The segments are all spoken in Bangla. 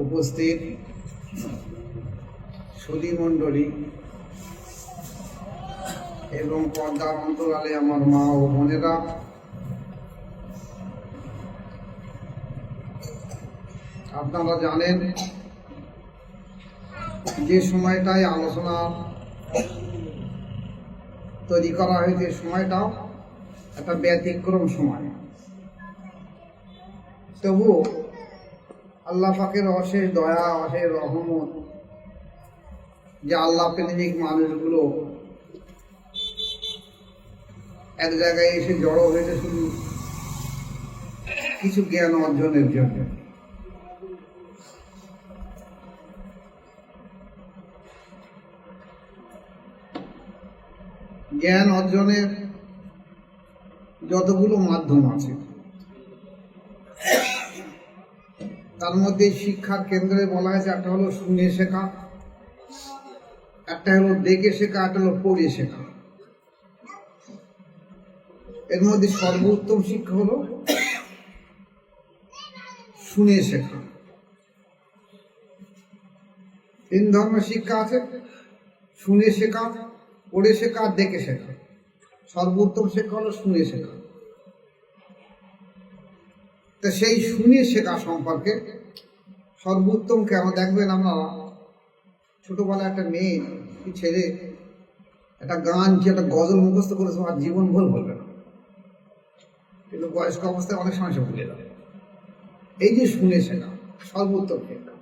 উপস্থিত সুধী মণ্ডলী এবং পর্দার অন্তরালে আমার মা ও বোনেরা, আপনারা জানেন যে সময়টায় আলোচনা তৈরি করা হয়েছে সময়টাও একটা ব্যতিক্রম সময়। তবুও আল্লাহ পাকের অশেষ দয়া, অশেষ রহমত যে আল্লাহ প্রেমিক মানুষগুলো এক জায়গায় এসে জড়ো হয়েছে শুধু কিছু জ্ঞান অর্জনের জন্য। জ্ঞান অর্জনের যতগুলো মাধ্যম আছে তার মধ্যে শিক্ষার কেন্দ্রে বলা হয়েছে একটা হলো শুনে শেখা, একটা হলো দেখে শেখা, একটা হলো পড়ে শেখা। এর মধ্যে সর্বোত্তম শিক্ষা হলো শুনে শেখা। তিন ধরনের শিক্ষা আছে: শুনে শেখা, পড়ে শেখা, দেখে শেখা। সর্বোত্তম শিক্ষা হলো শুনে শেখা। তো সেই শুনে শেখা সম্পর্কে সর্বোত্তম কেন দেখবেন আপনারা, ছোটবেলায় একটা মেয়ে কি ছেলে একটা গান কি একটা গজল মুখস্থ করেছে, আর জীবন ভুল বলবে না, কিন্তু বয়স্ক অবস্থায় অনেক সময় সে ভুলে যাবে। এই যে শুনে শেখা সর্বোত্তম শিক্ষা,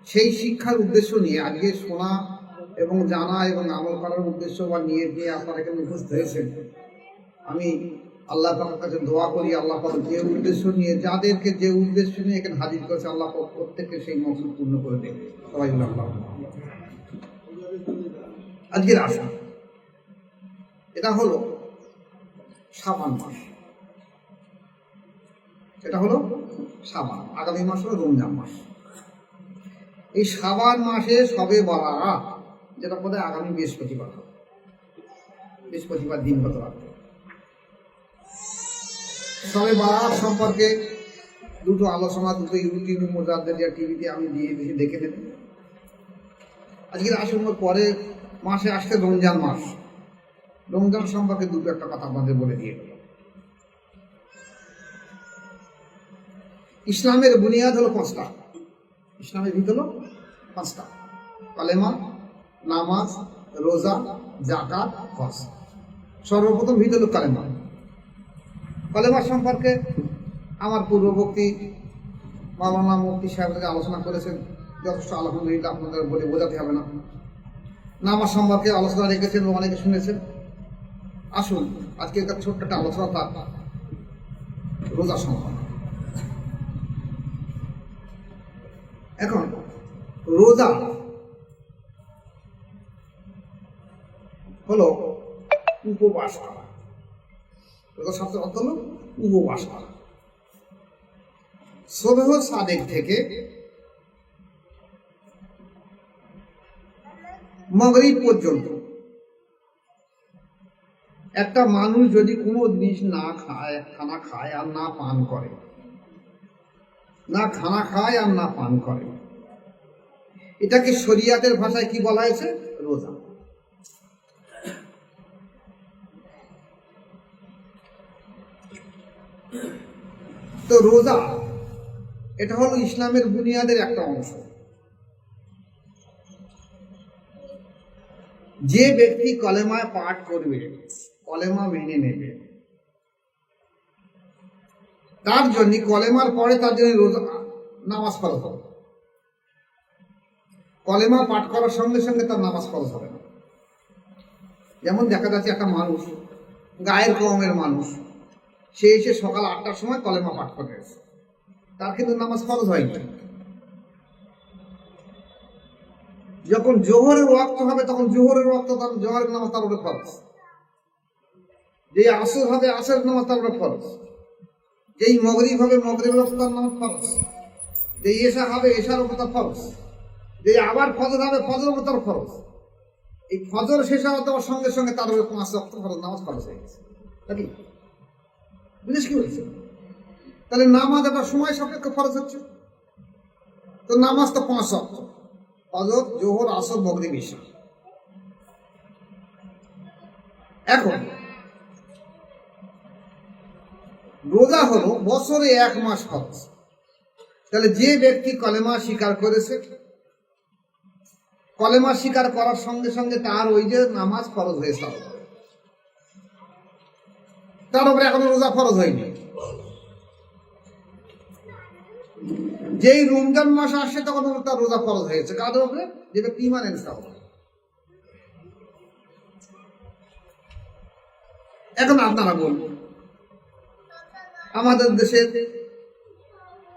সেই শিক্ষার উদ্দেশ্য নিয়ে আজকে শোনা এবং জানা এবং আমল করার উদ্দেশ্য বা নিয়ে আপনারা এখানে উপস্থিত হয়েছেন। আমি আল্লাহ পাকের কাছে দোয়া করি, আল্লাহ পাক যে উদ্দেশ্য নিয়ে যাদেরকে যে উদ্দেশ্য নিয়ে এখানে হাজির করেছে, আল্লাহ পাক প্রত্যেককে সেই মকসুদ পূর্ণ করে দেবে। সবাই বলে আল্লাহ। আজকের আশা এটা হলো শাবান মাস। এটা হলো শাবান, আগামী মাস হলো রমজান মাস। এই শাবান মাসে সবে বারাত, যেটা বোধহয় আগামী বৃহস্পতিবার দিন কত রাখবে। সবে বারাত সম্পর্কে দুটো আলোচনা, দুটো ইউটিউব মোজাদ্দেদিয়া টিভিতে আমি দিয়ে বেশি দেখে নেব। আজকের আসন্ন পরে মাসে আসছে রমজান মাস। রমজান সম্পর্কে দুটো একটা কথা আপনাদের বলে দিয়ে গেল। ইসলামের বুনিয়াদ হলো পাঁচটা। ইসলামের ভিত হলো পাঁচটা: কালেমা, নামাজ, রোজা, যাকাত, হজ। সর্বপ্রথম ভিত হলো কালেমা। কালেমা সম্পর্কে আমার পূর্ববর্তী মাওলানা মুফতি সাহেব আলোচনা করেছেন, যথেষ্ট আলহামদুলিল্লাহ, আপনাদের বলে বোঝাতে হবে না। নামাজ সম্পর্কে আলোচনা রেখেছেন, অনেকে শুনেছেন। আসুন আজকে একটা ছোট্ট একটা আলোচনা তার রোজা সম্পর্কে। এখন রোজা হলো উপবাস করা। রোজা শব্দের অর্থ হলো উপবাস করা। সবেহ সাদেক থেকে মাগরিব পর্যন্ত একটা মানুষ যদি কোনো জিনিস না খায়, খানা খায় আর না পান করে, না খানা খায় আর না পান করে, এটাকে শরিয়াতের ভাষায় কি বলা হয়েছে? রোজা। তো রোজা এটা হলো ইসলামের বুনিয়াদের একটা অংশ। যে ব্যক্তি কলেমায় পাঠ করবে, কলেমা মেনে নেবে, তার জন্য কলেমার পরে তার জন্য রোজা নামাজ ফরজ হবে। কলেমা পাঠ করার সঙ্গে সঙ্গে তার নামাজ ফরজ হবে না। যেমন দেখা যাচ্ছে একটা মানুষ, গায়ের কওমের মানুষ, সে এসে সকাল 8টার সময় কলেমা পাঠ করে গেছে, তার কিন্তু নামাজ ফরজ হয়নি। যখন জোহরের ওয়াক্ত হবে তখন জোহরের ওয়াক্ত, তখন জোহরের নামাজ তার উপরে ফরজ। যে আসর হবে আসরের নামাজ তার উপরে ফরজ। যেই মাগরিব হবে মাগরিবের উপর তার নামাজ ফরজ। যে এশা হবে এশার উপর তার ফরজ। যে আবার ফজর হবে ফজরের উপর তার ফরজ। এই ফজর শেষ হওয়ার সঙ্গে সঙ্গে তার উপরে 5 ওয়াক্ত ফরজ নামাজ ফরজ হয়ে গেছে। নাকি বুঝিস কি বলছে? তাহলে নামাজ একটা সময় সাপেক্ষ ফরজ হচ্ছে। তো নামাজ তো 5 ওয়াক্ত, ফজর, জোহর, আসর, মাগরিব, ইশা। এখন রোজা হলো বছরে 1 মাস ফরজ। তাহলে যে ব্যক্তি কলেমা স্বীকার করেছে, কলেমা স্বীকার করার সঙ্গে সঙ্গে তার ওই যে নামাজ ফরজ হয়েছে, তার উপরে এখনো রোজা ফরজ হয়নি। যেই রমজান মাস আসছে তখন তার রোজা ফরজ হয়েছে, কাদের উপরে? যে ব্যক্তি ঈমান এনেছে। এখন আপনারা বলুন, আমাদের দেশের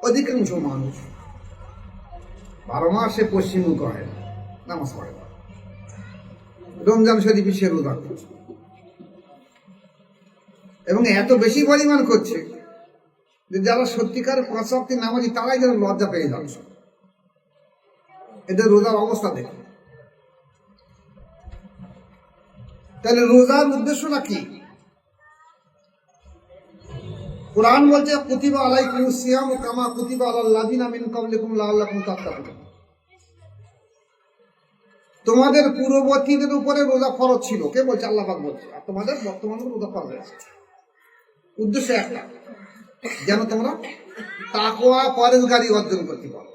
অধিকাংশ মানুষ 12 মাসে পশ্চিমমুখ হয় না, নামাজ পড়ে না, রমজান শরীফে সে রোজা করছে, এবং এত বেশি পরিমাণ করছে যে যারা সত্যিকার 5 ওয়াক্ত নামাজি তারাই যেন লজ্জা পেয়ে যাচ্ছে এদের রোজার অবস্থা দেখে। তাহলে রোজার উদ্দেশ্যটা কি? কুরআন বলছে কুতিবা আলাইকুমুস সিয়ামু কামা কুতিবা আলাল লাযিনা মিন ক্বাবলিকুম লাআল্লাকুম তাত্তাকুন। তোমাদের পূর্ববর্তীদের উপরে রোজা ফরজ ছিল। কে বলছে? আল্লাহ পাক বলছে। আর তোমাদের বর্তমানে রোজা ফরজ হয়েছে। উদ্দেশ্য একটা, যেন তোমরা তাকওয়া পরহেজগারি অর্জন করতে পারো।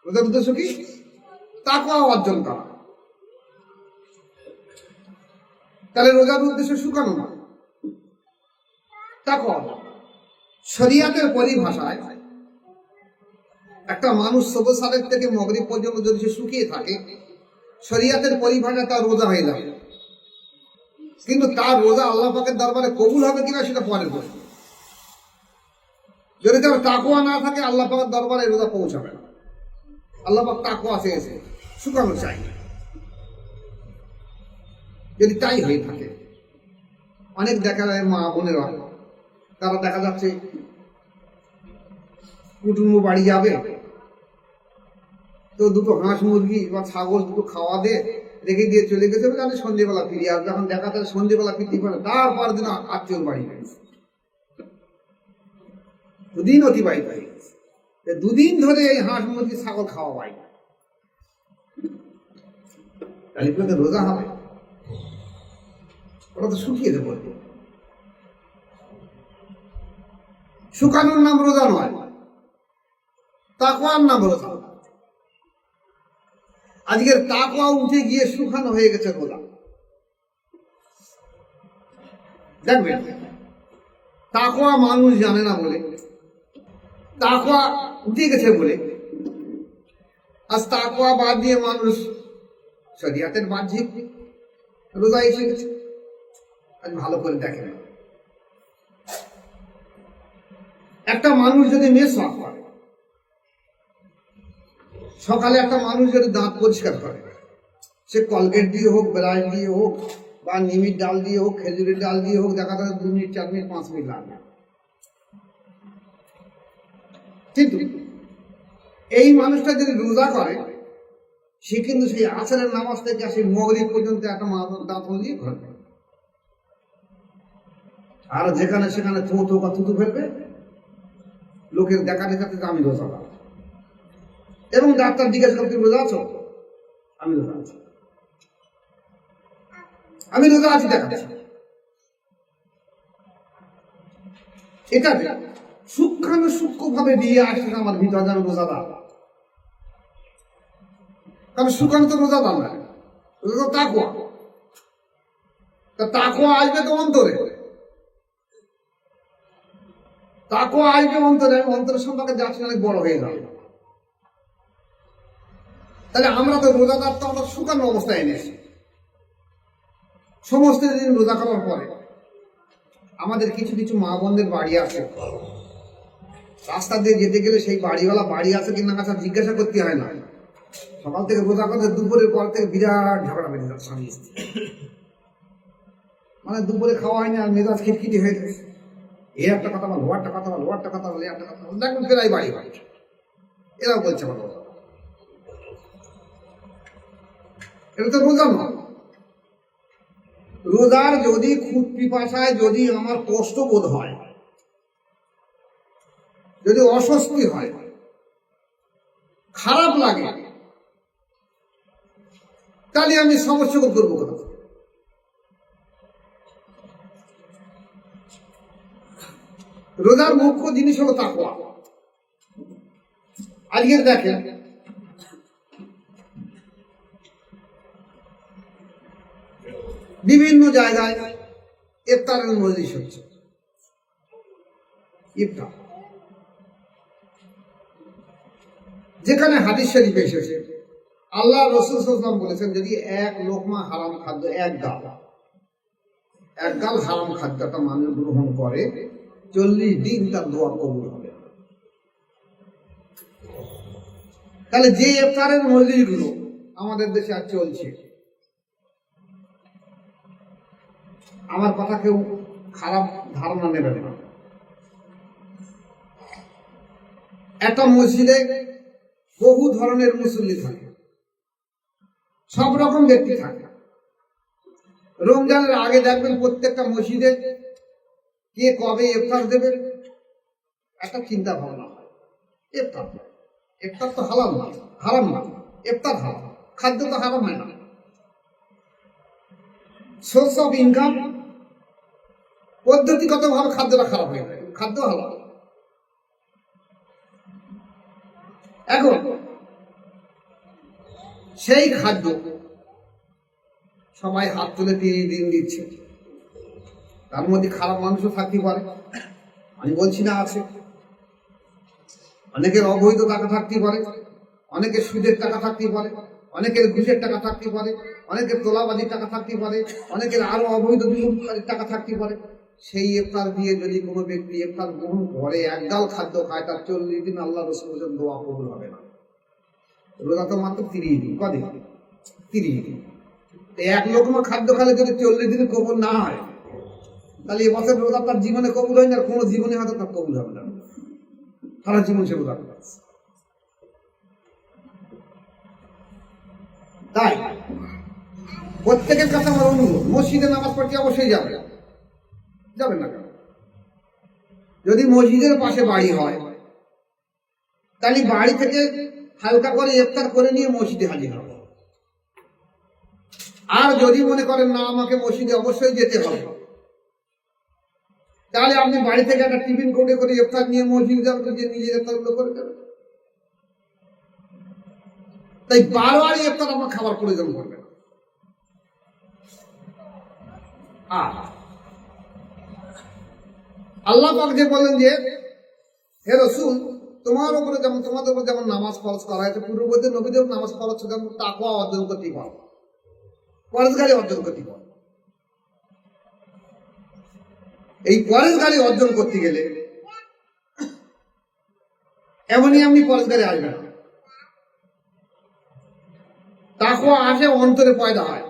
রোজার উদ্দেশ্য কি? তাকওয়া অর্জন করা। তাহলে রোজার উদ্দেশ্য শুকানো না, তাকওয়া। শরিয়াতের পরিভাষায় একটা মানুষ সবুজ সালের থেকে মাগরিব পর্যন্ত যদি সে শুকিয়ে থাকে, শরিয়াতের পরিভাষায় তার রোজা হয়ে যাবে। কিন্তু তার রোজা আল্লাহ পাকের দরবারে কবুল হবে কিনা সেটা পরের প্রশ্ন। যদি তার তাকওয়া না থাকে, আল্লাহ পাকের দরবারে রোজা পৌঁছাবে না। আল্লাহ পাক তাকওয়া চেয়েছে, শুকানো চাই। যদি তাই হয়ে থাকে, অনেক দেখা যায় মা বোনেরা, তারা দেখা যাচ্ছে কুটুম্ব বাড়ি যাবে, তো দুটো হাঁস মুরগি বা ছাগল দুটো খাওয়া দিয়ে রেখে দিয়ে চলে গেছে, আমি সন্ধ্যেবেলা ফিরি। আর যখন দেখা যায় সন্ধ্যেবেলা ফিরতে পারে, তারপর দিন আত্মীয় বাড়ি গেছে, 2 দিন অতিবাহিত হয়ে গেছে। 2 দিন ধরে এই হাঁস মুরগি ছাগল খাওয়া হয়, তাহলে রোজা হবে? ওরা তো শুকিয়ে দেবো। শুকানোর নাম রোজা নয়, তাকওয়ার নাম রোজা। আজকের তাকওয়া উঠে গিয়ে শুকানো হয়ে গেছে রোজা। দেখবেন, তাকওয়া মানুষ জানে না বলে, তাকওয়া উঠে গেছে বলে আজ তাকওয়া বাদ দিয়ে মানুষ শরিয়াতের বাহ্যিক রোজা এসে গেছে। আজ ভালো করে দেখেন, একটা মানুষ যদি মেসওয়াক করে, সকালে একটা মানুষ যদি দাঁত পরিষ্কার করে, সে কলগেট দিয়ে হোক, ব্রাশ দিয়ে হোক, বা নিমির ডাল দিয়ে হোক, খেজুরের ডাল দিয়ে হোক, দেখা যাবে 2 মিনিট, 4 মিনিট, 5 মিনিট লাগবে। কিন্তু এই মানুষটা যদি রোজা করে, সে কিন্তু সেই আসরের নামাজ থেকে সেই মাগরিব পর্যন্ত একটা দাঁত দিয়ে ঘরবে, আর যেখানে সেখানে থুতু বা থুতু ফেলবে, লোকের দেখা দেখাতে আমি রোজা। এবং ডাক্তার জিজ্ঞাসা করতে, রোজা আছো? আমি রোজা আছি, আমি রোজা আছি দেখাচ্ছি। এটা সূক্ষ্ম ভাবে দিয়ে আসছে আমার ভিতরে, আমি রোজাদার। কারণ শুকানো তো রোজাদার না, রোজা তো তাকওয়া। তা তাকওয়া আসবে তো অন্তরে, তাকওয়া আসবে অন্তরে। আমি অন্তরের সম্পর্কে যাচ্ছি, অনেক বড় হয়ে যাবে। তাহলে আমরা তো রোজাদার, তো আমরা শুকানো অবস্থায় এনেছি। সমস্ত দিন রোজা করার পরে আমাদের কিছু কিছু মা বোনদের বাড়ি আছে, রাস্তা দিয়ে যেতে গেলে সেই বাড়িওয়ালা বাড়ি আছে কিনা কাছে জিজ্ঞাসা করতে হয় না। সকাল থেকে রোজা করতে দুপুরের পর থেকে বিরাট ঝগড়া বেঁধে যাচ্ছে স্বামী স্ত্রী। মানে দুপুরে খাওয়া হয়নি আর মেজাজ খিটখিটি হয়ে গেছে, এ একটা কথা বল, ও একটা কথা বল, ও একটা কথা বল, একটা কথা বল, দেখবেন ফেরাই বাড়ি বাড়ি এরাও বলছে বলো। এটা তো রোজা নয়। রোজার যদি খুব পিপাসায় যদি আমার কষ্ট বোধ হয়, যদি অস্বস্তি হয়, খারাপ লাগে, তাহলে আমি সমস্যা করবো কোথা থেকে? রোজার মুখ্য জিনিস হলো তাকওয়া। আজকে দেখেন বিভিন্ন জায়গায় ইফতারের মজলিস হচ্ছে। ইফতার যেখানে হাদিস শরীফ এসেছে, আল্লাহ রাসূল সাল্লাল্লাহু আলাইহি ওয়াসাল্লাম বলেছেন, যদি এক লোকমা হারাম খাদ্য, এক গাল হারাম খাদ্যটা মানুষ গ্রহণ করে, 40 দিন তার দোয়া কবুল হবে। তাহলে যে ইফতারের মজলিসগুলো আমাদের দেশে আর চলছে, আমার কথা কেউ খারাপ ধারণা নেবেন না। একটা মসজিদে বহু ধরনের মুসল্লি থাকে, সব রকম ব্যক্তি থাকে। রমজানের আগে দেখবেন প্রত্যেকটা মসজিদে কে কবে ইফতার দেবে একটা চিন্তা ভাবনা হয়। ইফতার তো হালাল না, হারাম না, ইফতার হালাল, খাদ্য তো হারাম হয় না। সোর্স অফ ইনকাম পদ্ধতিগতভাবে খাদ্যটা খারাপ হয়ে যায়, খাদ্য হালাল। এখন সেই খাদ্য সবাই হাত তুলে 30 দিন দিচ্ছে, তার মধ্যে খারাপ মানুষও থাকতে পারে, আমি বলছি না আছে। অনেকের অবৈধ টাকা থাকতে পারে, অনেকের সুদের টাকা থাকতে পারে, অনেকের ঘুষের টাকা থাকতে পারে, অনেকের তোলাবাজির টাকা থাকতে পারে, অনেকের আরো অবৈধ টাকা থাকতে পারে। সেই ইফতার দিয়ে যদি কোনো ব্যক্তি ইফতার গ্রহণ করে, একগাল খাদ্য খায়, তার 40 দিন আল্লাহ রাসূল বলেছেন দোয়া কবুল হবে না। রোজা তো মাত্র 30 দিন, কদিন? 30 দিন। এক লোকমা খাদ্য খালে যদি 40 দিন কবুল না হয়, তাহলে এবছর রোজা তার জীবনে কবুল হয় না, আর কোনো জীবনে হয়তো তার কবুল হবে না, সারা জীবন সে রোজা করে। তাই প্রত্যেকের কাছে আমার অনুরোধ, মসজিদে নামাজ পড়তে অবশ্যই যাবেন না কেন? যদি মসজিদের পাশে বাড়ি হয়, তাহলে বাড়ি থেকে হালকা করে ইফতার করে নিয়ে মসজিদে হাজির হবে। আর যদি মনে করেন না আমাকে মসজিদে অবশ্যই যেতে হবে, তাহলে আপনি বাড়ি থেকে একটা টিফিন করে ইফতার নিয়ে মসজিদে যাবেন, যে নিজের ইফতারগুলো করে যাবেন। তাই বারবার ইফতার আপনার খাবার প্রয়োজন করবে না। আর আল্লাহ পাক যে বলেন যে, হে রাসূল, তোমার উপরে যেমন, তোমাদের উপর যেমন নামাজ ফরজ করা হয়েছে, পূর্ববর্তী নবীদের নামাজ ফরজ ছিল, যেমন তাকওয়া অর্জন করতে পারো, পরেশগারি অর্জন করতে পারো। এই পরেশগারি অর্জন করতে গেলে এমনই আপনি পরেশগারি আসবে না। তাকওয়া আসে অন্তরে পয়দা হয়।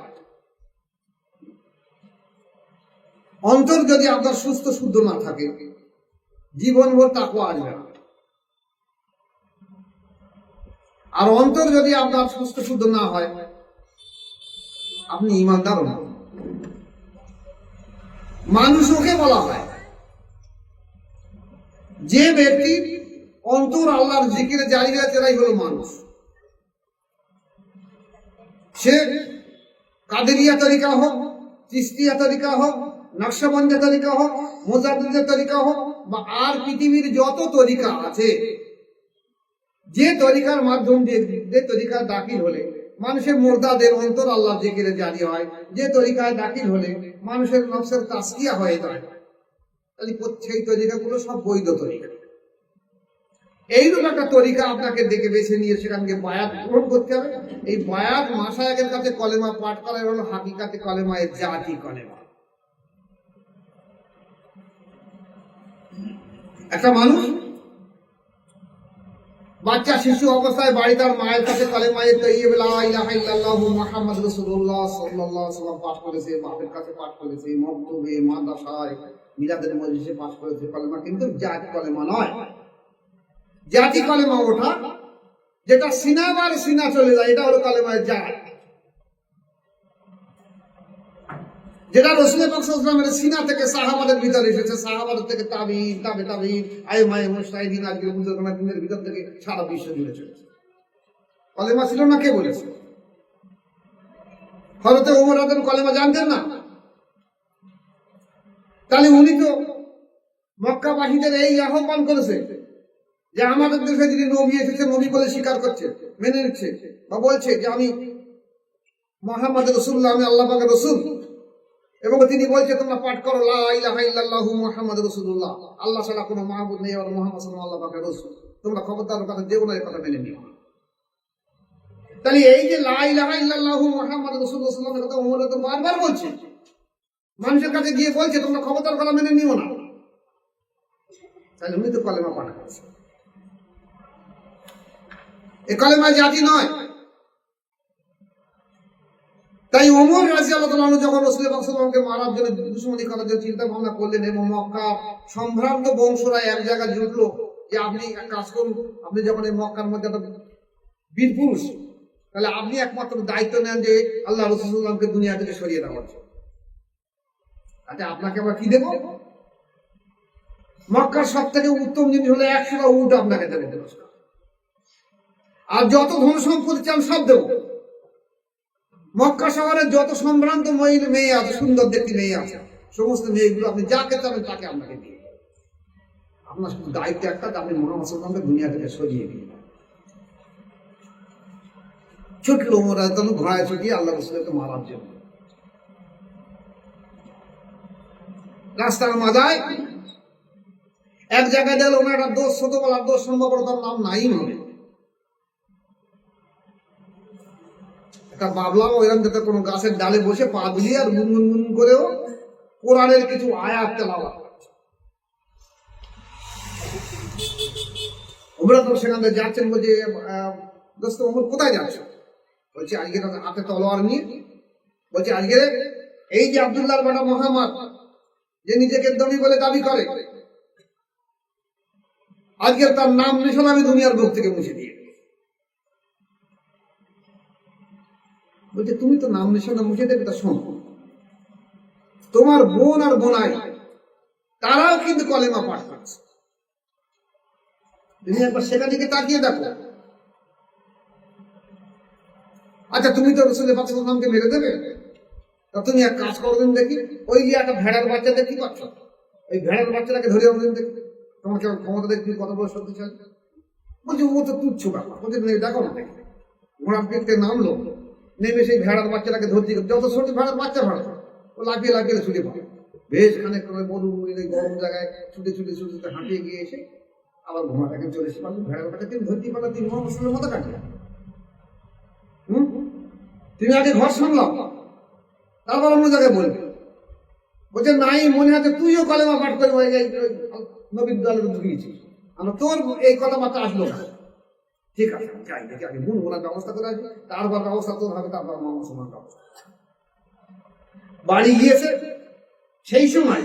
অন্তর যদি আপনার সুস্থ শুদ্ধ না থাকে, জীবনভর তাকওয়া আসবে না। আর অন্তর যদি আপনার সুস্থ শুদ্ধ না হয়, আপনি ঈমানদারও না। মানুষ ওকে বলা হয় যে ব্যক্তি অন্তর আল্লাহর জিকিরে জারি আছে, এরাই হলো মানুষ। সে কাদেরিয়া তরিকা হোক, চিশতিয়া তরিকা হোক, নকশবন্দি তরিকা হোক, মুজাদ্দিদের তরিকা হোক, বা আর পৃথিবীর যত তরিকা আছে, যে তরিকার মাধ্যম দিয়ে, যে তরিকায় দাখিল হলে মানুষের মুর্দাদের অন্তর আল্লাহ জিকিরে জারি হয়, যে তরিকায় দাখিল হলে মানুষের নফসের তাসকিয়া হয়ে যায়, তাহলে সেই তরিকাগুলো সব বৈধ তরিকা। এইরকম একটা তরিকা আপনাকে দেখে বেছে নিয়ে সেখানকে বায়াত গ্রহণ করতে হবে। এই বায়াত মাশায়েখের কাছে কলেমা পাঠ করা হলো হাকিকাতে কলেমা, এর জাতি কলেমা। একটা মানুষ বাচ্চা শিশু অবস্থায় বাড়ি তার মায়ের কাছে কালেমায়ে তাইয়্যিবা লা ইলাহা ইল্লাল্লাহু মুহাম্মাদুর রাসূলুল্লাহ সাল্লাল্লাহু আলাইহি ওয়াসাল্লাম পাঠ করেছে, বাপের কাছে পাঠ করেছে, মক্তবে, মাদ্রাসায়, মিলাদের মজলিসে পাঠ করেছে কলেমা, কিন্তু জাতি কলেমা নয়। জাতি কলেমা ওঠা যেটা সিনাবার সিনা চলে যায়, এটা হলো কালেমায়ে জাত। যেটা রাসূল পাক সাল্লাল্লাহু আলাইহি ওয়াসাল্লামের সিনা থেকে সাহাবাদের ভিতরে এসেছে, সাহাবাদের থেকে তাবিঈন, তাবে তাবিঈন, আইমায়ে মুজতাহিদিন, আজকের মুসলমানদের ভিতর থেকে সারা বিশ্ব জুড়ে চলেছে। কলেমা ছিল না, কে বলেছে? হযরত ওমর রাদিয়াল্লাহু কলেমা জানতেন না? তাহলে উনি তো মক্কাবাসীদের এই আহ্বান করেছে যে আমাদের দেশে যিনি নবী এসেছে, নবী বলে স্বীকার করছে, মেনে নিচ্ছে, বা বলছে যে আমি মুহাম্মদ রাসূলুল্লাহ, আমি আল্লাহ পাকের রাসূল, এবং তিনি বলছে তোমরা পাঠ করো লা ইলাহা ইল্লাল্লাহু মুহাম্মাদুর রাসূলুল্লাহ, আল্লাহ ছাড়া কোনো মাহবুদ নেই আর মুহাম্মদ সাল্লাল্লাহু আল্লাহ পাকের রাসূল, তোমরা খবরদার কথা যেও না, এই কথা মেনে নিও। তাহলে এই যে লা ইলাহা ইল্লাল্লাহু মুহাম্মাদুর রাসূলুল্লাহ কথা ওমর তো বারবার বলছে, মানুষের কাছে গিয়ে বলছে তোমরা খবরদার কথা মেনে নিও না। তাহলে উনি তো কলেমা পাঠ করছে। এই কলেমা জাতি নয়। তাই ওমর রাদিয়াল্লাহু তাআলা যখন রাসূল পাক সাল্লাল্লাহু আলাইহি ওয়াসাল্লামকে মারার জন্য দুশমনি করার জন্য চিন্তা ভাবনা করলেন, এবং মক্কা সম্ভ্রান্ত বংশরা এক জায়গায় জুটলো যে আপনি এক কাজ করুন, আপনি যখন এই মক্কার মধ্যে একটা বীর পুরুষ, তাহলে আপনি একমাত্র দায়িত্ব নেন যে আল্লাহ রাসূল সাল্লাল্লাহু আলাইহি ওয়াসাল্লামকে দুনিয়া থেকে সরিয়ে দেওয়ার জন্য। আচ্ছা, আপনাকে আমরা কি দেব? মক্কার সব থেকে উত্তম জিনিস হলো 100টা উট আপনাকে দেবে, আর যত ধন সম্পত্তি চান সব দেব। মক্কা শহরে যত সম্ভ্রান্ত মেয়ে আছে, সুন্দর দেখতে মেয়ে আছে, সমস্ত মেয়েগুলো আপনি যাকে চাবেন তাকে আপনাকে দিয়ে। আপনার শুধু দায়িত্ব একটা, আপনি মুহাম্মদ সাল্লাল্লাহু আলাইহি ওয়াসাল্লামকে দুনিয়া থেকে সরিয়ে দিন। ছুটলো ওমর রাদিয়াল্লাহু ঘোড়ায় ছুটিয়ে আল্লাহ রাসূলকে মারার জন্য। রাস্তার মাঝায় এক জায়গায় গেল, ওনার একটা দোষ, ছোটবেলার দোষ, সম্ভবত তার নাম নাঈম হবে। একটা বাবলা ওইরকম যাতে কোনো গাছের ডালে বসে পা দিয়ে আর গুনগুন করেও কোরআনের কিছু আয়াত তেলাওয়াত করছে। ওমর তো সেখানে যাচ্ছেন, বলছে দোস্ত ওমর কোথায় যাচ্ছে? বলছে আজকে হাতে তলোয়ার নিয়ে, বলছে আজকে এই যে আব্দুল্লাহর বেটা মুহাম্মদ, যে নিজেকে দমি বলে দাবি করে, আজকে তার নাম নিশান আমি দুনিয়ার বুক থেকে মুছে দিয়ে। বলছে তুমি তো নাম নিশানা মুছে দেবে, তা শোনো, তোমার বোন আর বোনাই তারাও কিন্তু কলেমা পাঠ করছে, তুমি একবার সেটা দিকে তাকিয়ে দেখো। আচ্ছা, তুমি তো রাসূল পাক সাল্লাল্লাহু আলাইহি ওয়াসাল্লামকে মেরে দেবে, তা তুমি এক কাজ করবেন দেখি, ওই যে একটা ভেড়ার বাচ্চা দেখতে পাচ্ছ, ওই ভেড়ার বাচ্চাটাকে ধরে আনবেন দেখি, তোমার কেমন ক্ষমতা দেখবি, কত বড় শক্তিশালী। বলছে ও তো তুচ্ছ ব্যাপার। বলছে দেখো না, দেখি ঘোড়ার পিঠ থেকে নামলো, নেমে সেই ভেড়ার বাচ্চাটাকে ধরতে, যত ছোট ভেড়ার বাচ্চা ভেড়া, ও লাফিয়ে লাফিয়ে ছুটে পড়ে, বেশ খানিক মরু গরম জায়গায় ছুটে ছুটে ছুটে ছুটে হাঁটিয়ে গিয়ে এসে আবার ঘোড়াটাকে চলে এসে পারলেন, ভেড়াটাকে তিনি ধরতে পারলেন, তিনি মুহাম্মদ সাল্লাল্লাহু আলাইহি ওয়াসাল্লামের মাথা কাটলেন। তিনি আগে ঘর সামলাও, তারপর অন্য জায়গায় বলবে। বলছে নাই, মনে আছে তুইও কলেমা পাঠ করে নবীর দলে ঢুকিয়েছিস, আমরা তোর এই কথাবার্তা আসলো না। ঠিক আছে, যাই দেখি আগে বোন বোনার ব্যবস্থা করে আসবে, তারপর ব্যবস্থা তোর হবে, তারপর মুহাম্মদ সাল্লাল্লাহু আলাইহি ওয়াসাল্লাম বাড়ি গিয়েছে। সেই সময়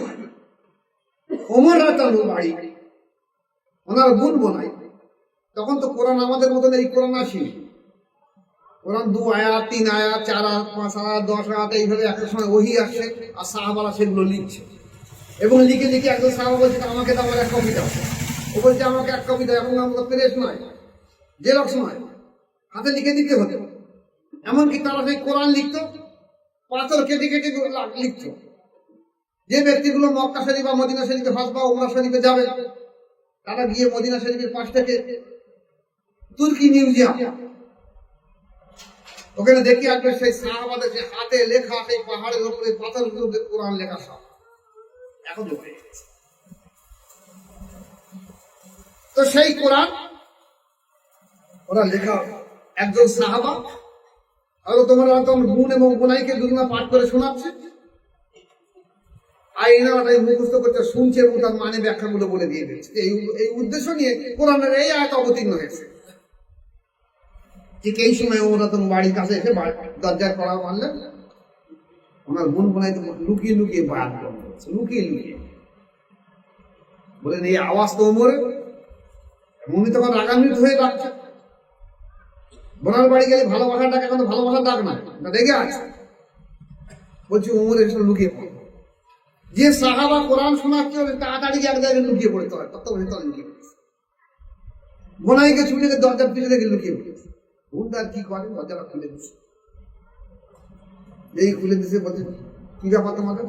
ওমর রাদিয়াল্লাহু বাড়ি, ওনার বোন বোনাই, তখন তো কোরআন আমাদের মতন এই কোরআন আসেনি। কোরআন 2 আয়াত 3 আয়াত 4 আয়াত 5 আয়াত 10 আয়াত এইভাবে একটা সময় ওহী আসছে, আর সাহাবারা সেগুলো লিখছে, এবং লিখে লিখে একজন সাহাবা বলছে আমাকে তো আমার এক কপি দাও, ও বলছে আমাকে এক কপি দাও, এবং আমাকে প্রেস নয়, জেরক্স নয়, হাতে লিখে দিতে হতো। এমনকি তারা সেই কোরআন লিখতো, পাথর কেটে কেটে লিখতো। যে ব্যক্তিগুলো মক্কা শরীফ বা মদিনা শরীফে হজ বা উমরা শরীফে যাবে, তারা গিয়ে মদিনা শরীফের পাশ থেকে তুর্কি মিউজিয়াম, ওখানে দেখি আসবে সেই সাহাবাদের যে হাতে লেখা, সেই পাহাড়ের উপরে পাথরগুলো কোরআন লেখা সব এখন হয়ে গেছে। তো সেই কোরআন ওরা লেখা, একজন সাহাবা আর তোমরা বোন এবং বোনাইকে দুজনা পাঠ করে শোনাচ্ছে, আর এনারাই মুখস্থ করতে শুনছে এবং তার মানে ব্যাখ্যাগুলো বলে দিয়ে দিচ্ছে। এই উদ্দেশ্য নিয়ে কোরআনের এই আয়াত অবতীর্ণ হয়েছে। ঠিক এই সময় ওরা তো বাড়ির কাছে এসে দরজার কড়া মারলেন, ওনার বোন বোনাই তো লুকিয়ে লুকিয়ে বায়াত বন্ধ করছে, লুকিয়ে লুকিয়ে বলেন এই আওয়াজ তো ওমরের। উনি তখন রাগান্বিত হয়ে ডাকছে, বোনার বাড়ি গেলে ভালোবাসা ডাক, এখন তো ভালোবাসা ডাক না, রেগে আছে। বলছি ওমর এসে লুকিয়ে পড়ে, যে সাহাবা কোরআন শোনাচ্ছে তাড়াতাড়ি এক জায়গায় লুকিয়ে পড়তে হয়, তত ভেতরে লুকিয়ে পড়েছে। বোনাইকে ছুটে দরজার পিছনে থেকে লুকিয়ে পড়েছে। বোনটা আর কি করে, দরজাটা খুলে দিচ্ছে। এই খুলে দিচ্ছে, বলছে কি ব্যাপার তোমাদের?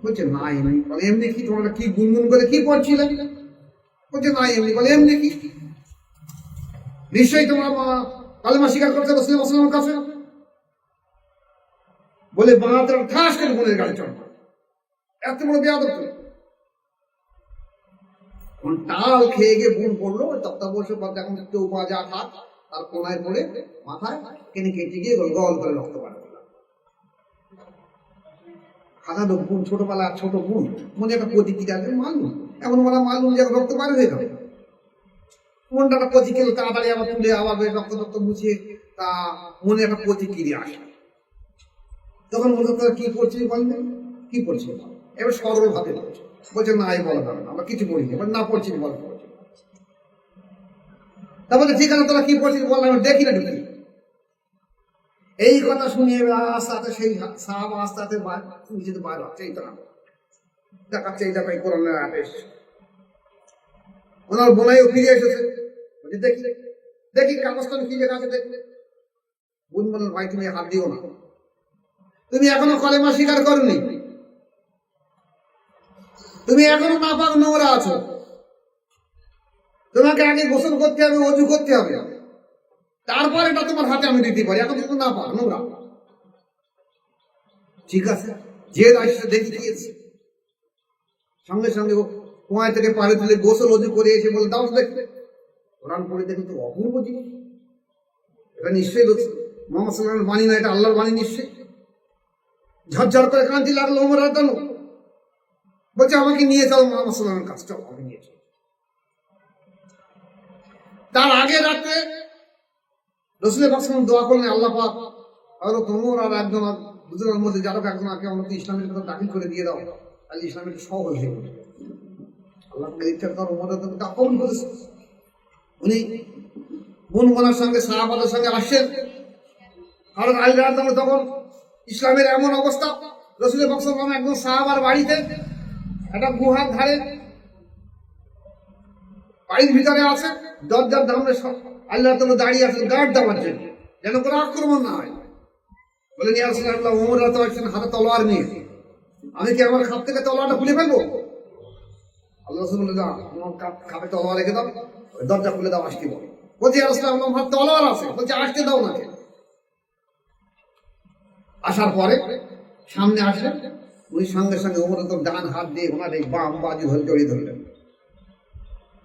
বলছে না এমনি। বলে এমনি কি? তোমরা কি গুনগুন করে কি পড়ছিলে? বলছে না এমনি। বলে এমনি কি? নিশ্চয়ই তোমরা কালেমা স্বীকার করতে বসলে মুসলমান কাছে। বলে বাঁধ ঠাস করে বোনের গাড়ি চড়, এত বড় বেয়াদব। টাল খেয়ে গিয়ে বোন পড়লো তক্তা বসে, এখন কেউ পা যা খাক, তার কোনায় পড়ে মাথায় কেনে কেটে গিয়ে গল করে রক্ত পাড়া। খাদানো বোন, ছোটবেলা ছোট বোন, মনে একটা প্রতিক্রিয়া মানলুম, এমন বলা মানলুম যে রক্ত বার হয়ে যাবে। মনটা একটা প্রতিক্রিয়া, তাড়াতাড়ি আবার তুলে আবার রক্ত মুছিয়ে তা মনে একটা প্রতিক্রিয়া আসে। তখন মনে করতে কি করছি বলবেন, কি করছি? এবার সরল ভাবে বলছে, বলছে না এই বলা যাবে না, আমরা কিছু পড়িনি। না পড়ছি, বল পড়ছি। তারপরে ঠিক আছে, তোরা কি পড়ছিস বল, আমি দেখি না ঢুকি। এই কথা শুনিয়ে আস্তে আস্তে সেই সাহাব আস্তে আস্তে নিজেদের বাইর হচ্ছে, এই তারা দেখাচ্ছে এই দেখাই কোরআনের আদেশ। ওনার বোনাইও ফিরে এসেছে, দেখি দেখি কাগজটা কি লেখা আছে দেখবে। বোন বলেন ভাই তুমি হাত দিও না, তুমি এখনো কলেমা স্বীকার করনি, তুমি এখনো নাপাক নোংরা আছো, তোমাকে আগে গোসল করতে হবে, অজু করতে হবে, তারপর এটা তোমার হাতে আমি দিতে পারি, এখন তুমি নাপাক নোংরা। ঠিক আছে, যে রাশিটা দেখে দিয়েছে সঙ্গে সঙ্গে কুয়ায় থেকে পাড়ে তুলে গোসল অজু করে এসে বলে দাও দেখতে। কোরআন পড়ে দেখি তো অপূর্ব জিনিস, এটা নিশ্চয়ই মোহাম্মদ সাল্লাল্লাহু বাণী না, এটা আল্লাহর বাণী নিশ্চয়ই। ঝরঝর করে কাঁদতে লাগলো ওমর রাদিয়াল্লাহু আনহু, বলছে আমাকে নিয়ে যাও মোহাম্মদ সাল্লাল্লাহু কাছে, চলো আমাকে নিয়ে যাও। তার আগে রাতে রাসূল পাক সাল্লাল্লাহু দোয়া করলেন, আল্লাহ পাক হযরত ওমর আর একজন দুজনের মধ্যে যারা একজনকে আমাকে ইসলামের কথা দাখিল করে দিয়ে দাও, তাহলে ইসলামের সহজ হয়ে যাবে। আল্লাহ ইচ্ছা তার ওমর রাদিয়াল্লাহু আনহু কবুল করেছে। উনি বোন বোনার সঙ্গে সাহাবাদের সঙ্গে আসছেন। হযরত আলী রাদিয়াল্লাহু আনহু তখন ইসলামের এমন অবস্থা, রাসূল পাক সাল্লাল্লাহু আলাইহি ওয়াসাল্লাম একজন সাহাবার বাড়িতে একটা গুহার ধারে বাড়ির ভিতরে আছে, দরজার সামনে আল্লাহ তাআলা দাঁড়িয়ে আছেন গার্ড দেওয়ার জন্য, যেন কোনো আক্রমণ না হয়। বলেন ইয়া রাসূলুল্লাহ, ওমর রাদিয়াল্লাহু আনহু হাতে তলোয়ার নিয়ে, আমি কি আমার খাপ থেকে তলোয়ারটা খুলে ফেলবো? আল্লাহ রাসূল বললেন না, তোমার খাপে তলোয়ার রেখে দাও, দরজা খুলে দাও, আসতে বলো। বলছি ইয়া রাসূলুল্লাহ, আমার তলোয়ার আছে। বলছে আসতে দাও না। আসার পরে সামনে আসলেন, উনি সঙ্গে সঙ্গে ওমর তো ডান হাত দিয়ে ওনার এই বাম বাজু ধরে জড়িয়ে ধরলেন।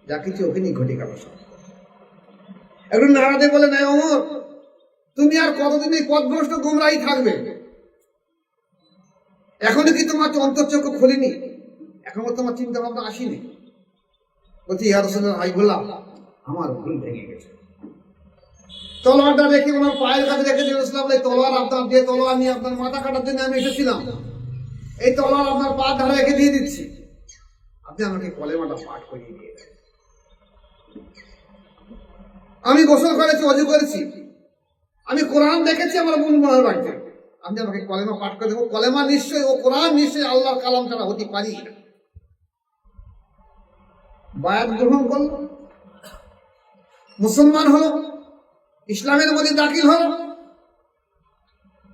যা কিছু ওখানেই ঘটে গেল সব। একটু নাড়াতে বলে নাই, ওমর তুমি আর কতদিন এই পথভ্রষ্ট গোমরাহি থাকবে? এখনো কি তোমার অন্তর্চক্ষু খুলিনি? এখনো তোমার চিন্তা ভাবনা আসেনি? বলছি ইয়া রাসূলুল্লাহ, আই বললাম আমার ভুল ভেঙে গেছে। তলোয়ারটা রেখে ওনার পায়ের কাছে রেখে দিয়েছিলাম, এই তলোয়ার আপনার দিয়ে তলোয়ার নিয়ে আপনার মাথা কাটার জন্য আমি এসেছিলাম, এই তলোয়ার আপনার পা ধারে রেখে দিয়ে দিচ্ছি, আপনি আমাকে কলেমাটা পাঠ করিয়ে দিয়ে দেন। আমি গোসল করেছি, অজু করেছি, আমি কোরআন দেখেছি আমার বোন বোনের বাড়িতে, আপনি আমাকে কলেমা পাঠ করে দেবো। কলেমা নিশ্চয়ই ও কোরআন নিশ্চয়ই আল্লাহর কালাম ছাড়া হতে পারি না। বায়াত গ্রহণ করলো, মুসলমান হলো, ইসলামের মধ্যে দাখিল হলো।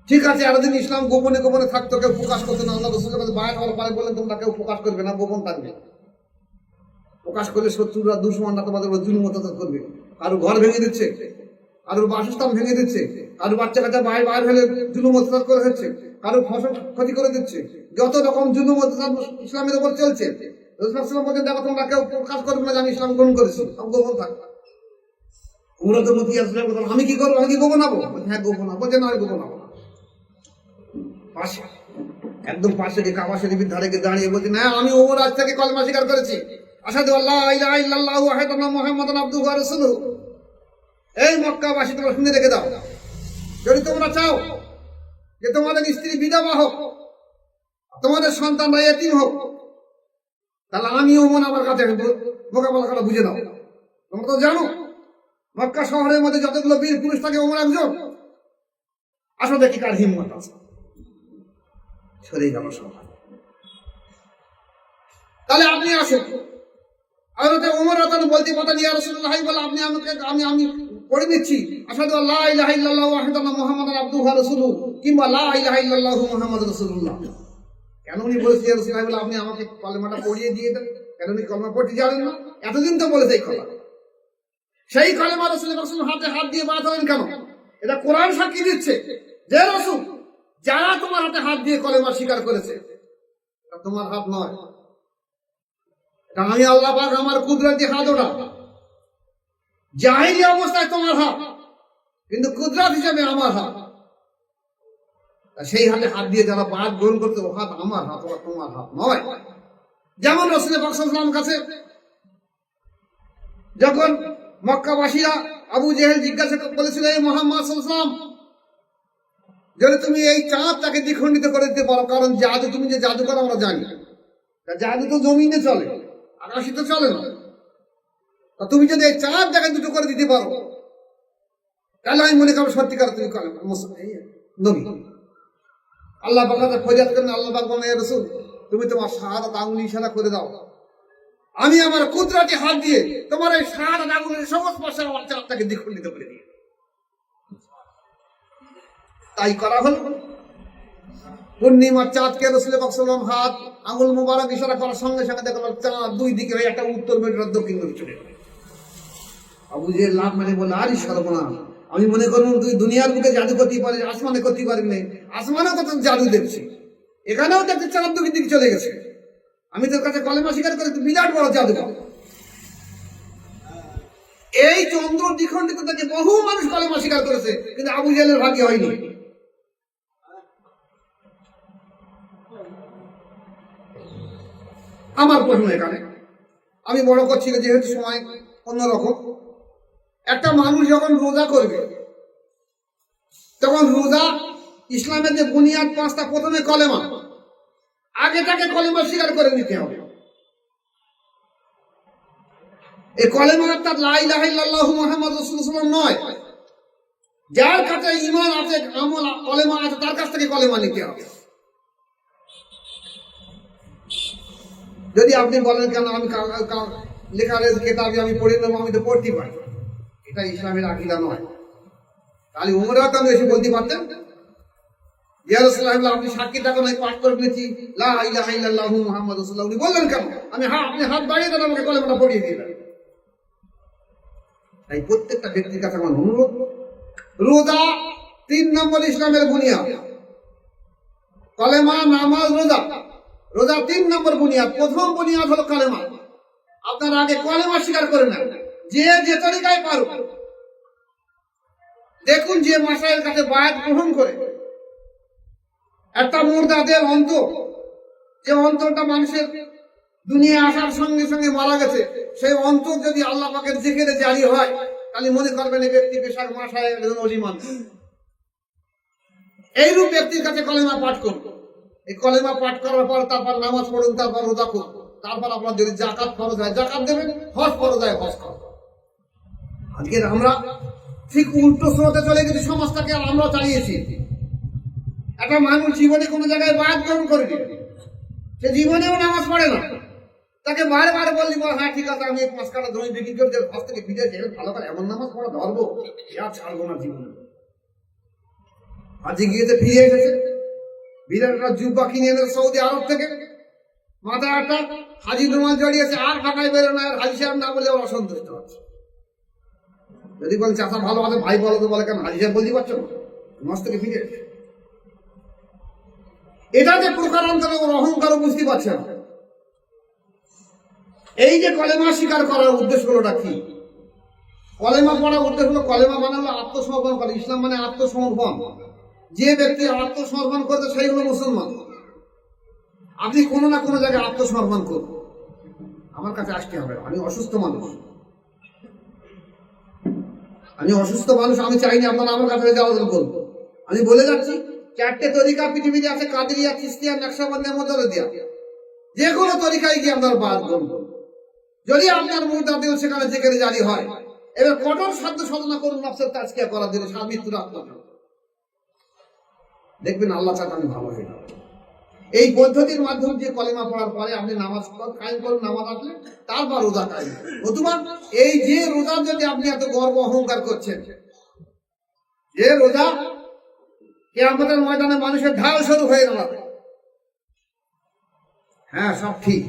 ঠিক আছে, এতদিন ইসলাম গোপনে গোপনে থাকতো, কেউ প্রকাশ করতো না। আল্লাহ রাসূলের কাছে বায়াত হওয়ার পরে বললেন তোমরা কেউ প্রকাশ করবে না, গোপন থাকবে। প্রকাশ করলে শত্রুরা দুশমনরা তোমাদের জুলুম অত্যাচার করবে, কারো ঘর ভেঙে দিচ্ছে, কারোর বাসস্থান ভেঙে দিচ্ছে, কারো বাচ্চা কাচ্চা বাইরে ফেলে জুলুম অত্যাচার করে হচ্ছে, কারো ফসল ক্ষতি করে দিচ্ছে, যত রকম জুলুম অত্যাচার ইসলামের উপর চলছে। রাসূল সাল্লাল্লাহু আলাইহি ওয়াসাল্লাম দেখো তোমরা কেউ প্রকাশ করবে না যে আমি ইসলাম গ্রহণ করেছি, সব গোপন থাকবে। আমি কি করবো? আমি কি গোপন হবো? হ্যাঁ গোপন হবো। যে নয় গোপন হবো না। পাশে একদম পাশে কাবা শরীফের ধারে দাঁড়িয়ে বলছি না, আমি ওমর আজ থেকে কলেমা স্বীকার করেছি, আশহাদু আল্লা ইলাহা ইল্লাল্লাহু ওয়া আশহাদু আন্না মুহাম্মাদান আবদুহু ওয়া রাসূলুহু। এই মক্কাবাসী তোমরা শুনে রেখে দাও, যদি তোমরা চাও যে তোমাদের স্ত্রী বিধবা হোক, তোমাদের সন্তানরা এতিম হোক, তাহলে আমি ওমর আমার কাছে মোকাবেলা করা বুঝে দাও। তোমরা তো জানো মক্কা শহরের মধ্যে যতগুলো বীর পুরুষ থাকে ওমর একজন। আসো দেখি কার হিম্মত আছে। সরে গেল সবাই। তাহলে আপনি আসেন। হযরত ওমর রাদিয়াল্লাহু আনহু বলতে পারতেন ইয়া রাসূলুল্লাহ, বলে আপনি আমাকে আমি পড়ে নিচ্ছি আশহাদু আল্লা ইলাহা ইল্লাল্লাহু ওয়াহদাহু মুহাম্মাদান আবদুহু ওয়া রাসূলুহু কিংবা লা ইলাহা ইল্লাল্লাহু মুহাম্মাদুর রাসূলুল্লাহ। কেন উনি বলেছেন ইয়া রাসূলুল্লাহ আপনি আমাকে কলেমাটা পড়িয়ে দিয়ে দেন, কেন উনি কলেমা পড়তে জানেন না? এতদিন তো বলেছে এই কথা, সেই কলেমা রাসূলের হাতে হাত দিয়ে বাধা হলেন কেন? এটা কোরআন সাক্ষী দিচ্ছে যে রাসূল যারা তোমার হাতে হাত দিয়ে কলেমা স্বীকার করেছে এটা তোমার হাত নয়, এটা আমি আল্লাহ পাক আমার কুদরতি হাত, ওটা জাহিলি অবস্থায় তোমার হাত, কিন্তু কুদরত হিসেবে আমার হাত। সেই হাতে হাত দিয়ে যারা বাদ গ্রহণ করতে ও হাত আমার হাত, ওরা তোমার হাত নয়। যেমন রাসূল পাক সাল্লাল্লাহু আলাইহি ওয়াসাল্লাম কাছে যখন মক্কাবাসীরা আবু জেহেল জিজ্ঞাসা করেছিল এই মুহাম্মদ সাল্লাল্লাহু আলাইহি ওয়াসাল্লাম যদি তুমি এই চাঁদটাকে দ্বিখণ্ডিত করে দিতে পারো, কারণ জাদু তুমি যে জাদু করো আমরা জানি, জাদু তো জমিনে চলে, আকাশে তো চলে না, তুমি যদি এই চাঁদটাকে দুটো করে দিতে পারো তাহলে আমি মনে করবো সত্যিকার তুমি নবী। আল্লাহ পাক ফরিয়াদ করেন, আল্লাহ পাক বলেন হে রাসূল তুমি তোমার শাহাদাত আঙ্গুল ইশারা করে দাও, আমি আমার কুদরতি হাত দিয়ে তোমার এই শাহাদাত আঙ্গুলের সমস্ত পাশে আমার চাঁদটাকে দ্বিখণ্ডিত করে দিই। তাই করা হল। পূর্ণিমার চাঁদকে রাসূল পাক সাল্লাল্লাহু আলাইহি ওয়াসাল্লাম হাত আঙ্গুল মুবারক ইশারা করার সঙ্গে সঙ্গে দেখা গেল চাঁদ দুই দিকে একটা উত্তর মেরুর দক্ষিণ মেরু চলে গেল। আবু জেহেল লাভ মানে বলে আরে সর্বনাশ, আমি মনে করুন তুই দুনিয়ার বুকে জাদু করতে পারিস, আসমানে করতে পারবি না, আসমানেও তো জাদু দেখছি, এখানেও দেখছি চাঁদ দুই দিকে চলে গেছে, আমি তোর কাছে কলেমা স্বীকার করে তুই বিরাট বড় জাদু কর। এই চন্দ্র দ্বিখণ্ডিত থেকে বহু মানুষ কলেমা স্বীকার করেছে, কিন্তু আবু জেহেলের ভাগ্য হয়নি। আমার প্রশ্ন এখানে আমি বড় করছি যেহেতু সময় অন্যরকম, একটা মানুষ যখন রোজা করবে তখন রোজা ইসলামের যে বুনিয়াদ পাঁচটা, প্রথমে কলেমা, আগে তাকে কলেমা স্বীকার করে নিতে হবে। এই কলেমা অর্থাৎ লা ইলাহা ইল্লাল্লাহু মুহাম্মাদুর রাসূলুল্লাহ নয়, যার কাছে ঈমান আছে, আমল কলেমা আছে, তার কাছ থেকে কলেমা নিতে হবে। যদি আপনি বলেন কেন আমি লেখা রয়েছে কেতাবে আমি পড়ে নেবো, আমি তো পড়তে পারি, এটা ইসলামের আকীদা নয়। তাহলে উমরা তো এসে বলতে পারতেন ইয়া রাসূলুল্লাহ আপনি সাক্ষী থাকুন আমি পাঠ করে ফেলেছি লা ইলাহা ইল্লাল্লাহু মুহাম্মাদুর রাসূলুল্লাহ, উনি বললেন কেন আমি আপনি হাত বাড়িয়ে দেন আমাকে কলেমাটা পড়িয়ে দিলেন। তাই প্রত্যেকটা ব্যক্তির কাছে আমার অনুরোধ, রোজা 3 নম্বর ইসলামের বুনিয়াদ, কলেমা নামাজ রোজা, রোজা 3 নম্বর বুনিয়াদ। প্রথম বুনিয়াদ হলো কলেমা। আপনারা আগে কলেমা স্বীকার করে নেন, যে তরিকায় পারুক। দেখুন যে মাসায়ের কাছে বায়াত গ্রহণ করে একটা মুর্দাদের অন্তর, যে অন্তরটা মানুষের দুনিয়া আসার সঙ্গে সঙ্গে মারা গেছে, সেই অন্তর যদি আল্লাহ পাকের জিকিরে জারি হয় তাহলে মনে করবেন এই ব্যক্তি পেশার মাসায় একজন ওলি মানুষ। এইরূপ ব্যক্তির কাছে কলেমা পাঠ করুন। এই কলেমা পাঠ করার পর তারপর নামাজ পড়ুন, তারপর রোজা করুন, তারপর আপনার যদি জাকাত ফরজ হয় জাকাত দেবেন, হজ ফরজ হয় হজ করুন। আজকে আমরা ঠিক উল্টো স্রোতে চলে গেছি, সমাজটাকে আমরা চালিয়েছি। একটা মানুষ জীবনে কোনো জায়গায় বায়াত গ্রহণ করেনি, সে জীবনেও নামাজ পড়ে না, তাকে বারবার বললি হ্যাঁ ঠিক আছে আমি 5 কাঠা জমি বিক্রি করে হজ থেকে ফিরে যেতে ভালো করে এমন নামাজ পড়া ধরবো, আর ছাড়বো না জীবনে। আজকে গিয়েছে ফিরে এসেছে, বিরাট একটা জুব্বা কিনে এনেছে সৌদি আরব থেকে, মাথায় একটা হাজি রুমাল জড়িয়েছে, আর ঢাকায় বেরো না, আর হাজি সাহেব না বলে ওরা অসন্তুষ্ট হচ্ছে। যদি বলেন চাষা ভালো আছে ভাই বলো তো, বলে কেন হাজি সাহেব বলতে পারছো না, মাস থেকে ফিরে এসেছে। এটা যে প্রকারান্তর অহংকার বুঝতে পারছে না। এই যে কলেমা স্বীকার করার উদ্দেশ্য হলোটা কি? কলেমা পড়ার উদ্দেশ্য হলো, কলেমা মানে হলো আত্মসমর্পণ করা। ইসলাম মানে আত্মসমর্পণ। যে ব্যক্তি আত্মসমর্পণ করবে সেই হলো মুসলমান। আপনি কোনো না কোনো জায়গায় আত্মসমর্পণ করুন, আমার কাছে আসতে হবে। আমি অসুস্থ মানুষ, আমি চাইনি আপনারা আমার কাছে যাওয়া বলবো। আমি বলে যাচ্ছি 4টে তরিকা পৃথিবীতে আছে, কাদেরিয়া, চিশতিয়া, নকশবন্দিয়া, মদরদিয়া। যে কোনো তরিকায় গিয়ে আপনার বাদ করবো, যদি আপনার মুরতাদিল সেখানে জিকিরে জারি হয়। এবার কঠোর সাধ্য সাধনা করুন নফসের তাজকিয়া করার জন্য, মৃত্যুর আত্মা দেখবেন আল্লাহ চাক আমি ভালো হয়ে যাবো। এই পদ্ধতির মাধ্যমে যে কলেমা পড়ার পরে আপনি নামাজ কায়েম করুন, নামাজ আসলে তারপর রোজা কায়েম। নতুবা এই যে রোজা যদি আপনি এত গর্ব অহংকার করছেন, যে রোজা কিয়ামতের ময়দানে মানুষের ঢাল স্বরূপ হয়ে দাঁড়াবে, হ্যাঁ সব ঠিক,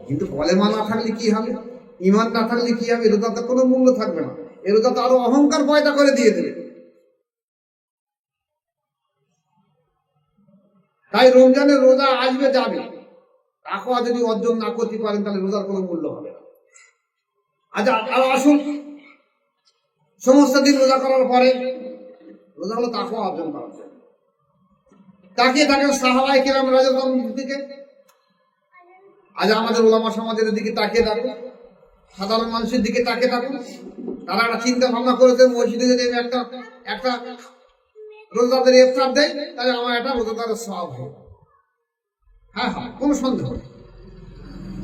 কিন্তু কলেমা না থাকলে কি হবে, ঈমান না থাকলে কি হবে? রোজাতে কোনো মূল্য থাকবে না। এ রোজা তো আরো অহংকার পয়দা করে দিয়ে দেবে। তাই রমজানের রোজা আসবে যাবে, তাকওয়া যদি অর্জন না করতে পারেন তাহলে রোজার কোনো মূল্য হবে না। আচ্ছা আসুন, সমস্ত দিন রোজা করার পরে রোজা হলো তাকওয়া অর্জন করার জন্য। তাকিয়ে থাকেন সাহাবায়ে কেরাম রাদিয়াল্লাহু আনহুর দিকে, আজ আমাদের ওলামা সমাজের দিকে তাকিয়ে থাকুন, সাধারণ মানুষের দিকে তাকিয়ে থাকুন। তারা একটা চিন্তা ভাবনা করেছে, মসজিদে যদি একটা রোজাদার ইফতার দেয় তাহলে আমার একটা রোজাদারের সওয়াব হবে। হ্যাঁ হ্যাঁ, কোনো সন্দেহ নেই।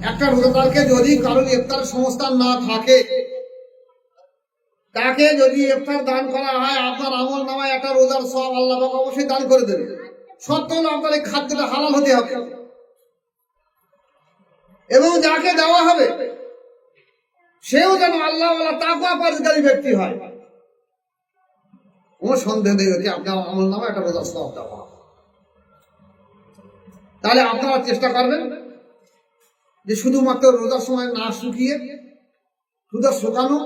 একটা রোজাদারকে যদি কারোর ইফতারের সংস্থান না থাকে, তাকে যদি ইফতার দান করা হয়, আপনার আমল নামায় একটা রোজার সওয়াব আল্লাহ পাক অবশ্যই দান করে দেবে। শর্ত হলো আপনার এই খাদ্যটা হালাল হতে হবে, এবং যাকে দেওয়া হবে সেও যেন আল্লাহওয়ালা তাকওয়া পরহেজগারী ব্যক্তি হয়। কোনো সন্দেহ নেই যে আপনার আমল নামায় একটা রোজার সওয়াব দেওয়া। তাহলে আপনারা চেষ্টা করবেন যে শুধুমাত্র রোজার সময় না শুকিয়ে, রোজা শুকানো,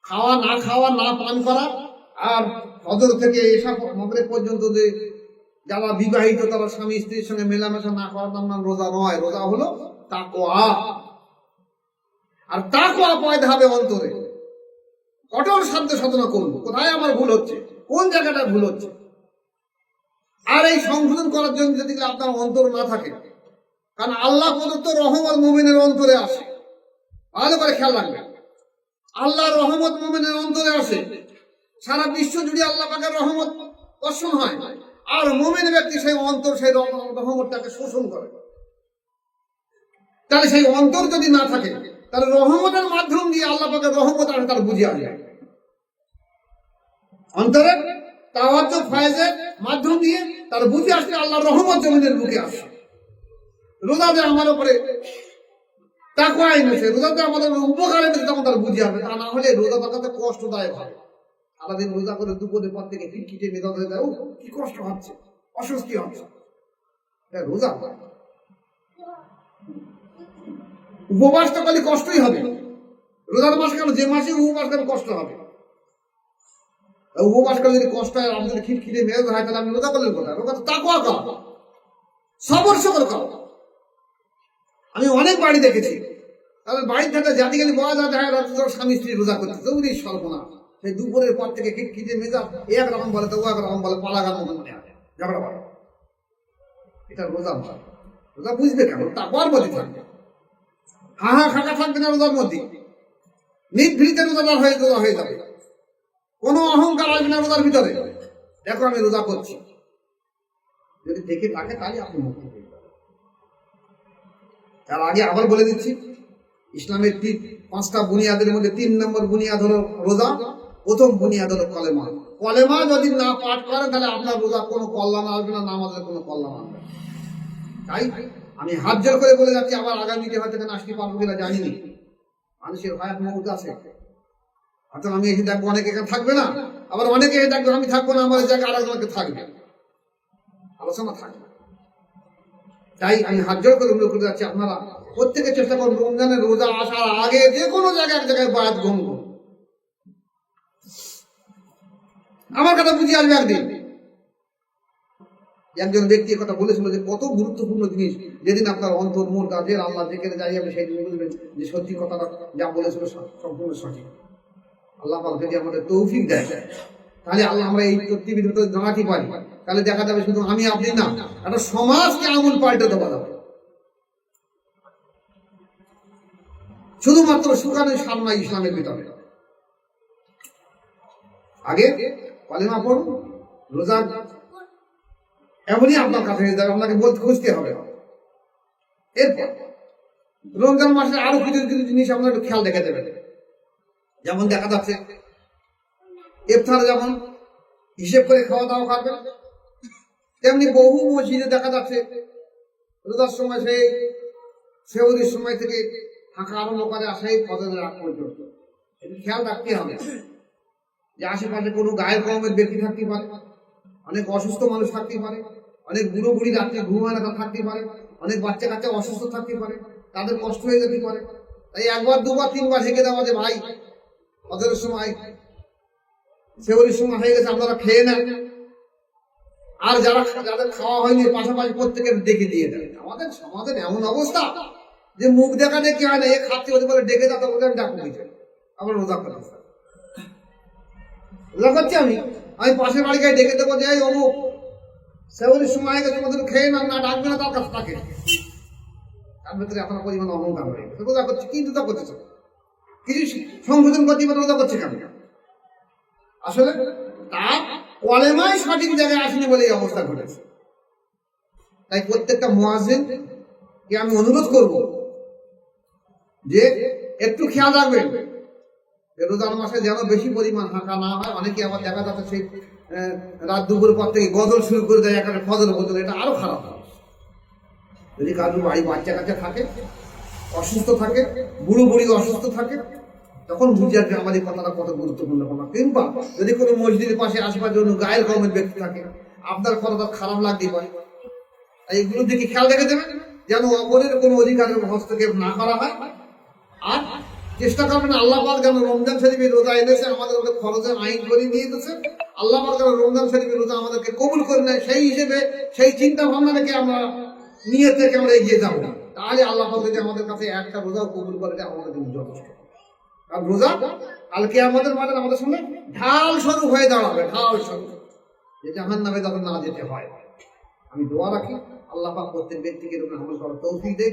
খাওয়া না পান করা, আর ফজর থেকে এসা মাগরিব পর্যন্ত যে যারা বিবাহিত তারা স্বামী স্ত্রীর সঙ্গে মেলামেশা না করার নাম রোজা নয়। রোজা হলো তাকওয়া। আর তাকওয়া পয়দা হবে অন্তরে। কঠোর সাধ্য সাধনা করুন, কোথায় আমার ভুল হচ্ছে, কোন জায়গাটা ভুল হচ্ছে। আর এই সংশোধন করার জন্য যদি আপনার অন্তর না থাকে, কারণ আল্লাহ প্রদত্ত রহমত মুমিনের অন্তরে আসে। ভালো করে খেয়াল রাখবেন, আল্লাহর রহমত মুমিনের অন্তরে আসে। সারা বিশ্ব জুড়ে আল্লাহ পাকের রহমত বর্ষণ হয়, আর মুমিন ব্যক্তি সেই অন্তর সেই রহমতটাকে শোষণ করে। তাহলে সেই অন্তর যদি না থাকে, তাহলে রহমতের মাধ্যম দিয়ে আল্লাহ পাকের রহমত আসে, তার বুঝে আসে। অন্তরের তাওয়াজ্জুহ ফায়েজের মাধ্যম দিয়ে তার বুঝে আসলে আল্লাহর রহমত জমিনের বুকে আসে। রোজাতে আমার উপরে তাকওয়া এনেছে, রোজাতে আমাদের উপকার এনেছে, তখন তার বুঝে আসবে। তা না হলে রোজা তাকাতে কষ্টদায়ক হবে। সারাদিন রোজা করে দুপুরের পর থেকে খিটখিটে মেজাজ হয়ে যায়, ও কি কষ্ট হচ্ছে, অস্বস্তি হচ্ছে। রোজা উপবাস তো খালি কষ্টই হবে। রোজার মাস কেন, যে মাসে উপবাস কেন কষ্ট হবে। উপবাস করে যদি কষ্ট হয়, আমাদের খিটখিটে মেজাজ হয়, তাহলে আমি রোজা করলেন কোথায়? রোজা তো তাকওয়া করা, সবর করা। আমি অনেক বাড়ি দেখেছি, তাদের বাড়ির থেকে জাতি গেলে বলা যায় স্বামী স্ত্রী রোজা করতে, তবুই স্বল্পনা। সেই দুপুরের পর থেকে খিটখিটে মেজাজ, একরকম বলে তো একরকম বলে, পালাগার মতো মনে হয়, ঝগড়া বলে। এটা রোজা নয়। রোজা বুঝবে কেন? তাকওয়ার মধ্যে থাকবে, হাহা খাকা থাকবে না রোজার মধ্যে। নিভৃতে রোজা হয়ে যাবে, কোনো অহংকার আসবে না রোজার ভিতরে। দেখো আমি রোজা করছি, যদি দেখে থাকে তাহলে আপনি মুক্ত হয়ে যাবেন। তার আগে আবার বলে দিচ্ছি, ইসলামের 5টা বুনিয়াদের মধ্যে 3 নম্বর বুনিয়াদ হলো রোজা। প্রথম বুনিয়াদ হলো কলেমা। কলেমা যদি না পাঠ করেন তাহলে আপনার রোজা কোনো কল্যাণ আসবে না, নামাজের কোনো কল্যাণ আসবে না। তাই আমি হাত জোর করে বলে যাচ্ছি, আবার আগামীতে হয়তো এখানে আসতে পারবো কিনা জানি না, মানুষের হায়াত মওত আছে। হয়তো আমি এসে দেখবো অনেকে এখানে থাকবে না, আবার অনেকে এসে দেখবো আমি থাকবো না, আমার জায়গায় আরেকজনকে থাকবে, আলোচনা থাকবে। তাই আমি হাত জোর করে অনুরোধ করে যাচ্ছি, আপনারা প্রত্যেকে চেষ্টা করুন রমজানের রোজা আসার আগে যে কোনো জায়গায় এক জায়গায় বায়াত গ্রহণ করুন। আমার কথা বুঝে আসবে একদিন। একজন ব্যক্তি কথা বলেছিল যে কত গুরুত্বপূর্ণ জিনিস, যেদিন আপনার অন্তর মন কাজের আল্লাহ যেখানে যাই যাবে সেই দিন বুঝবেন যে সত্যি কথাটা যা বলেছিল সম্পূর্ণ সঠিক। আল্লাহ পাক যদি আমাদের তৌফিক দেয়, তাহলে আল্লাহ আমরা এই পৃথিবীর ভিতরে দাঁড়াতে পারি, তাহলে দেখা যাবে শুধু আমি আপনি না, একটা সমাজকে আমূল পাল্টে দেওয়া যাবে। শুধুমাত্র শুকানোর সামনা ইসলামের ভিতরে। আগে কলেমা পড়ুন, রোজা এমনই আপনার কাছে হয়ে যাবে, আপনাকে বলতে খুঁজতে হবে। এরপর রমজান মাসে আরো কিছু কিছু জিনিস আপনার একটু খেয়াল রেখে দেবেন। যেমন দেখা যাচ্ছে ইফতারে যেমন হিসেব করে খাওয়া দাওয়া করবেন, তেমনি বহু মসজিদে দেখা যাচ্ছে রোজার সময় সেই সেহরির সময় থেকে ফাঁকা আরম্ভ করে আসে ফজরের আগ পর্যন্ত। একটু খেয়াল রাখতে হবে যে আশেপাশে কোনো গায়ের কমের ব্যক্তি থাকতে পারে, অনেক অসুস্থ মানুষ থাকতে পারে, অনেক বুড়ো বুড়ি রাত্রে ঘুমায় না থাকতে পারে, অনেক বাচ্চা কাচ্চা অসুস্থ থাকতে পারে, তাদের কষ্ট হয়ে যেতে পারে। তাই একবার দুবার তিনবার হেঁকে দেওয়া যে ভাই ফজরের সময় সেহরির সময় হয়ে গেছে আপনারা খেয়ে নেন, আর যাদের খাওয়া হয়নি পাশাপাশি প্রত্যেকের ডেকে দিয়ে দেয়। আমাদের সমাজের এমন অবস্থা যে মুখ দেখা দেখি হয় না, এ খাচ্ছে ওদের বলে ডেকে দাও, ওদের ডাকু দিচ্ছে আবার রোজা করে রোজা করছি আমি পাশের বাড়িকে ডেকে দেবো যে অমুক সেহরির সময় হয়ে গেছে তোমাদের খেয়ে না ডাকবে না, তার কাছে থাকে। তার ভেতরে এত পরিমাণ অহংকার হয়ে গেছে। রোজা করছি কিন্তু রোজা করছে কিছু সংশোধন করতে পারে, রোজা করছে কেন? আসলে তার কলেমায় সঠিক জায়গায় আসেনি বলে এই অবস্থা ঘটেছে। তাই প্রত্যেকটা মুয়াজ্জিনকে আমি অনুরোধ করব যে একটু খেয়াল রাখবেন যে রোজার মাসে যেন বেশি পরিমাণ হাঁকা না হয়। অনেকে আবার দেখা যাচ্ছে সেই রাত দুপুর পর থেকে গজল শুরু করে দেয় এখানে ফজর বদল, এটা আরো খারাপ হয়। যদি কারোর বাড়ি বাচ্চা কাচ্চা থাকে, অসুস্থ থাকে, বুড়ো বুড়ি অসুস্থ থাকে, তখন বুঝে আসবে আমার এই কথাটা কত গুরুত্বপূর্ণ কথা। কিংবা যদি কোনো মসজিদের পাশে আসবার জন্য গায়ের কমের ব্যক্তি থাকে, আপনার কথাটা খারাপ লাগতে পারে। তাই এগুলো দিকে খেয়াল রেখে দেবেন যেন অপরের কোনো অধিকারের হস্তক্ষেপ না করা হয়। আর চেষ্টা করবেন আল্লাহ পাক যেন রমজান শরীফের রোজা এনেছে আমাদের মধ্যে খরচের আইন করে দিয়ে দিয়েছে, আল্লাহ পাক যেন রমজান শরীফের রোজা আমাদেরকে কবুল করে নেয়, সেই হিসেবে সেই চিন্তা ভাবনা রেখে আমরা নিয়ে থেকে আমরা এগিয়ে যাবো। তাহলে আল্লাহ পাক যদি আমাদের কাছে একটা রোজাও কবুল করে দেয় আমাদের জন্য যথেষ্ট। আর রোজা কালকে আমাদের মাঝে আমাদের সামনে ঢাল স্বরূপ হয়ে দাঁড়াবে, ঢাল স্বরূপ, যে জাহান্নামে যাতে না যেতে হয়। আমি দোয়া রাখি আল্লাহ পাক প্রত্যেক ব্যক্তিকে এরকম আমল করার তৌফিক দেয়।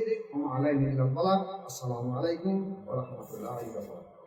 আসসালামু আলাইকুম ওয়া রাহমাতুল্লাহি ওয়া বারাকাতুহু।